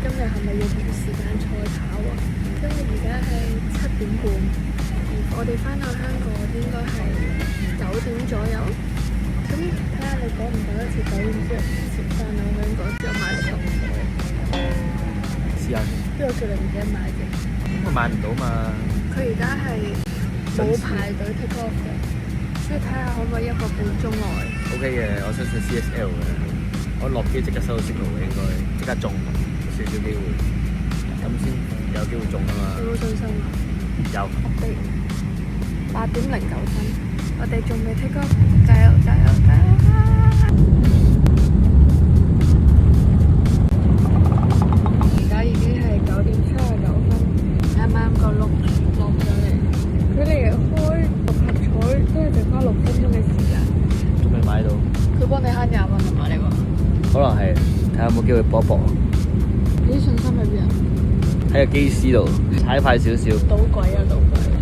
今日係咪要同時間賽跑啊？因為而家係7點半，我哋翻到香港應該係9點左右。咁睇下你趕唔趕得切9點之前翻到香港之後買六合彩？試下先。邊個叫你唔記得買嘅？我買唔到嘛。佢而家係冇排隊 take off 嘅，所以睇下可唔可以1個半鐘內。OK 嘅，我相信 CSL 嘅，我落機即刻收到信號嘅，應該即刻中，少少機會，咁先有機會中啊嘛。有冇信心啊？有。我哋8:09，我哋仲未 take off，加油加油加油！而家已經係9:39，啱啱個轆落咗嚟，佢哋開六合彩都係剩翻6分鐘嘅時間。仲未買到。佢幫你慳20蚊係嘛？你話？可能係，睇下有冇機會搏一搏。你啲信心喺邊啊？喺個機師度踩快少少。賭鬼啊賭鬼！